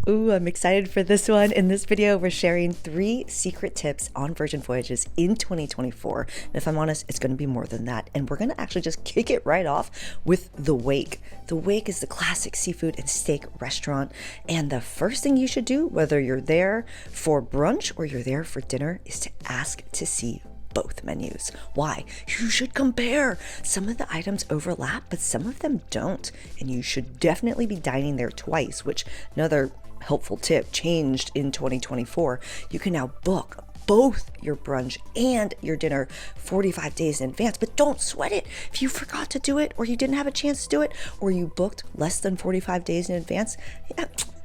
Ooh, I'm excited for this one. In this video, we're sharing 3 secret tips on Virgin Voyages in 2024. And if I'm honest, it's going to be more than that. And we're going to actually just kick it right off with The Wake. The Wake is the classic seafood and steak restaurant. And the first thing you should do, whether you're there for brunch or you're there for dinner, is to ask to see both menus. Why? You should compare. Some of the items overlap, but some of them don't. And you should definitely be dining there twice, which another helpful tip changed in 2024. You can now book both your brunch and your dinner 45 days in advance, but don't sweat it. If you forgot to do it, or you didn't have a chance to do it, or you booked less than 45 days in advance,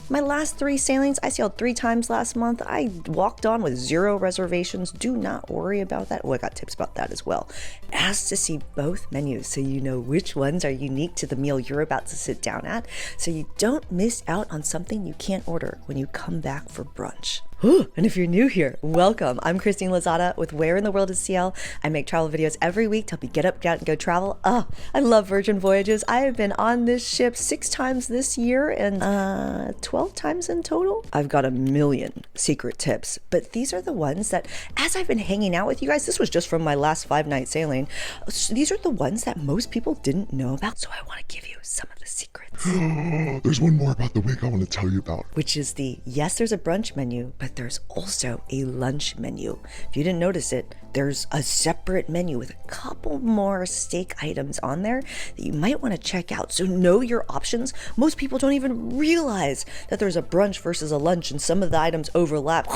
my last 3 sailings, I sailed 3 times last month. I walked on with 0 reservations. Do not worry about that. Oh, I got tips about that as well. Ask to see both menus so you know which ones are unique to the meal you're about to sit down at, so you don't miss out on something you can't order when you come back for brunch. And if you're new here, welcome. I'm Christine Lozada with Where in the World is CL. I make travel videos every week to help you get up, get out, and go travel. I love Virgin Voyages. I have been on this ship 6 times this year and 12 times in total. I've got a million secret tips, but these are the ones that, as I've been hanging out with you guys, this was just from my last 5-night sailing. These are the ones that most people didn't know about, so I want to give you some of the secrets. There's one more about the Wake I want to tell you about. Which is yes, there's a brunch menu, but there's also a lunch menu. If you didn't notice it, there's a separate menu with a couple more steak items on there that you might want to check out. So know your options. Most people don't even realize that there's a brunch versus a lunch and some of the items overlap.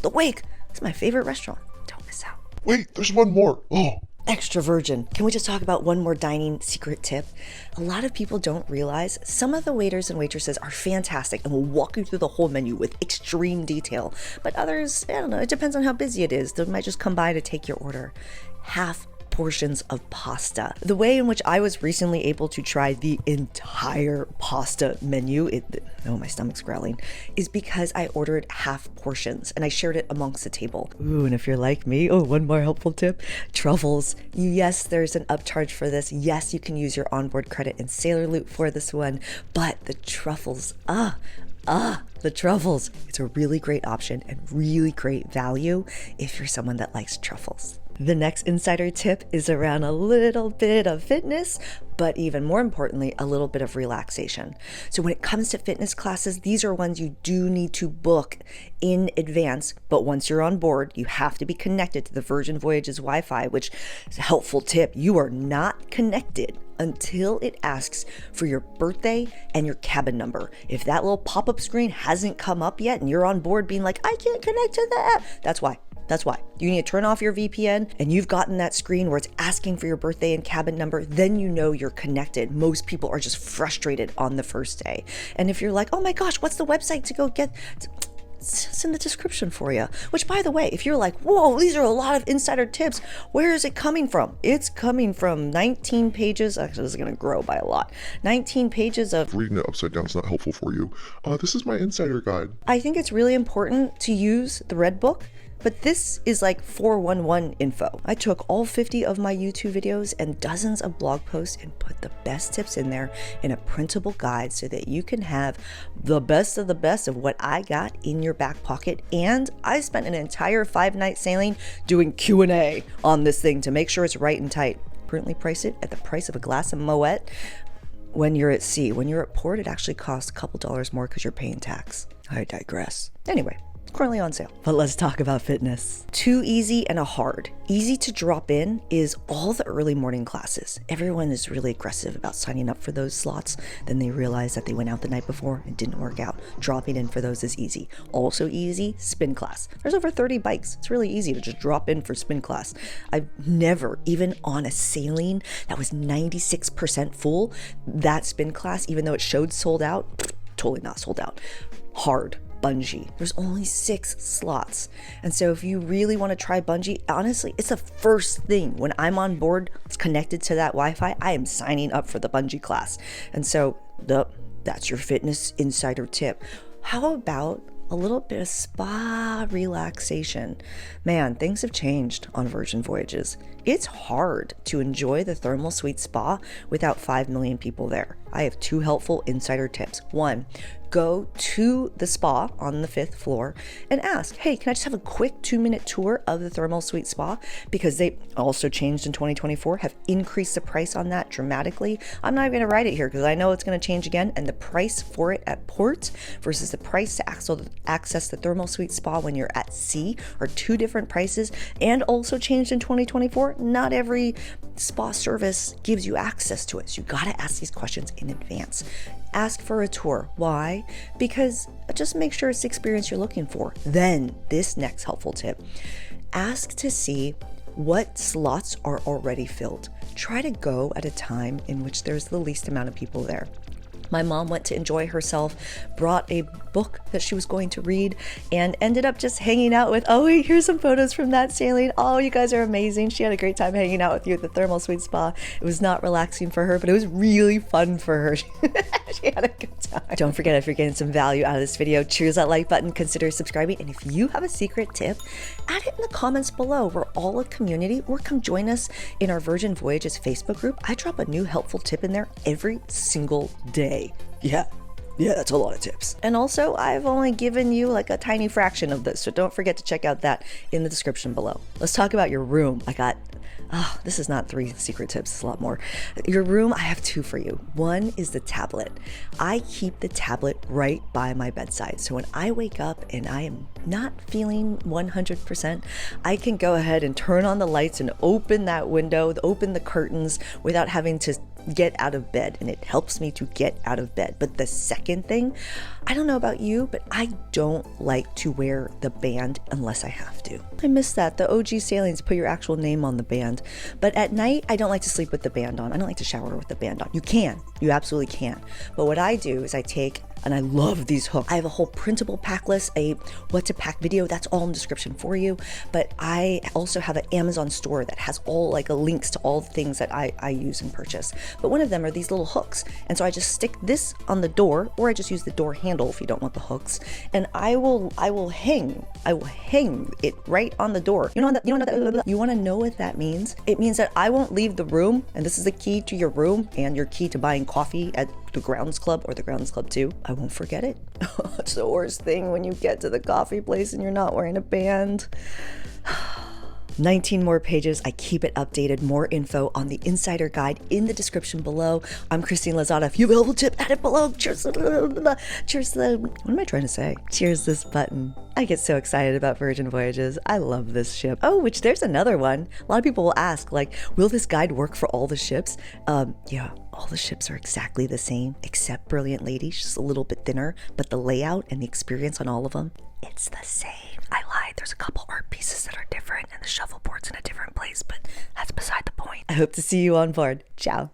The Wake is my favorite restaurant. Don't miss out. Wait, there's one more. Extra virgin. Can we just talk about one more dining secret tip? A lot of people don't realize some of the waiters and waitresses are fantastic and will walk you through the whole menu with extreme detail. But others, I don't know, it depends on how busy it is. They might just come by to take your order. Half portions of pasta. The way in which I was recently able to try the entire pasta menu, my stomach's growling, is because I ordered half portions and I shared it amongst the table. Ooh, and if you're like me, one more helpful tip, truffles. Yes, there's an upcharge for this. Yes, you can use your onboard credit and Sailor Loot for this one, but the truffles, the truffles. It's a really great option and really great value if you're someone that likes truffles. The next insider tip is around a little bit of fitness, but even more importantly, a little bit of relaxation. So when it comes to fitness classes, these are ones you do need to book in advance, but once you're on board, you have to be connected to the Virgin Voyages Wi-Fi, which is a helpful tip. You are not connected until it asks for your birthday and your cabin number. If that little pop-up screen hasn't come up yet and you're on board being like, I can't connect to the app, that's why. You need to turn off your VPN and you've gotten that screen where it's asking for your birthday and cabin number, then you know you're connected. Most people are just frustrated on the first day. And if you're like, oh my gosh, what's the website to go get? It's in the description for you. Which, by the way, if you're like, whoa, these are a lot of insider tips, where is it coming from? It's coming from 19 pages. Actually, this is going to grow by a lot. 19 pages of... Reading it upside down is not helpful for you. This is my insider guide. I think it's really important to use the Red Book, but this is like 411 info. I took all 50 of my YouTube videos and dozens of blog posts and put the best tips in there in a printable guide so that you can have the best of what I got in your back pocket. And I spent an entire 5-night sailing doing Q&A on this thing to make sure it's right and tight. Currently price it at the price of a glass of Moet. When you're at sea, when you're at port, it actually costs a couple dollars more because you're paying tax. I digress. Anyway, currently on sale. But let's talk about fitness. 2 easy and a hard. Easy to drop in is all the early morning classes. Everyone is really aggressive about signing up for those slots. Then they realize that they went out the night before and didn't work out. Dropping in for those is easy. Also easy, spin class. There's over 30 bikes. It's really easy to just drop in for spin class. I've never, even on a sailing that was 96% full, that spin class, even though it showed sold out, totally not sold out. Hard. Bungee. There's only 6 slots. And so if you really want to try bungee, honestly, it's the first thing when I'm on board, it's connected to that Wi-Fi, I am signing up for the bungee class. And so that's your fitness insider tip. How about a little bit of spa relaxation? Man, things have changed on Virgin Voyages. It's hard to enjoy the thermal suite spa without 5 million people there. I have 2 helpful insider tips. 1, go to the spa on the 5th floor and ask, hey, can I just have a quick 2-minute tour of the Thermal Suite Spa? Because they also changed in 2024, have increased the price on that dramatically. I'm not even going to write it here because I know it's going to change again. And the price for it at port versus the price to access the Thermal Suite Spa when you're at sea are two different prices, and also changed in 2024. Not every spa service gives you access to it. So you got to ask these questions in advance. Ask for a tour. Why? Because just make sure it's the experience you're looking for. Then this next helpful tip, ask to see what slots are already filled. Try to go at a time in which there's the least amount of people there. My mom went to enjoy herself, brought a book that she was going to read, and ended up just hanging out with, oh wait, here's some photos from that sailing. Oh, you guys are amazing. She had a great time hanging out with you at the Thermal Suite Spa. It was not relaxing for her, but it was really fun for her. She had a good time. Don't forget, if you're getting some value out of this video, cheers that like button, consider subscribing, and if you have a secret tip, add it in the comments below. We're all a community, or come join us in our Virgin Voyages Facebook group. I drop a new helpful tip in there every single day. Yeah, that's a lot of tips. And also, I've only given you like a tiny fraction of this, so don't forget to check out that in the description below. Let's talk about your room. This is not 3 secret tips, it's a lot more. Your room, I have 2 for you. One is the tablet. I keep the tablet right by my bedside. So when I wake up and I am not feeling 100%, I can go ahead and turn on the lights and open that window, open the curtains without having to get out of bed, and it helps me to get out of bed. But the second thing, I don't know about you, but I don't like to wear the band unless I have to. I miss that. The OG sailings put your actual name on the band. But at night, I don't like to sleep with the band on. I don't like to shower with the band on. You can. You absolutely can. But what I do is I take, and I love these hooks. I have a whole printable pack list, a what to pack video. That's all in the description for you. But I also have an Amazon store that has all links to all the things that I use and purchase. But one of them are these little hooks. And so I just stick this on the door, or I just use the door handle if you don't want the hooks. And I will hang it right on the door. You want to know what that means? It means that I won't leave the room, and this is the key to your room and your key to buying coffee at the Grounds Club or the Grounds Club 2. I won't forget it. It's the worst thing when you get to the coffee place and you're not wearing a band. 19 more pages. I keep it updated. More info on the insider guide in the description below. I'm Christine Lozada. If you have a helpful tip, add it below. Cheers. What am I trying to say? Cheers this button. I get so excited about Virgin Voyages. I love this ship. Oh, which there's another one. A lot of people will ask, will this guide work for all the ships? Yeah, all the ships are exactly the same, except Brilliant Lady. She's just a little bit thinner, but the layout and the experience on all of them, it's the same. I lied. There's a couple art pieces that are different, and the shuffleboard's in a different place, but that's beside the point. I hope to see you on board. Ciao.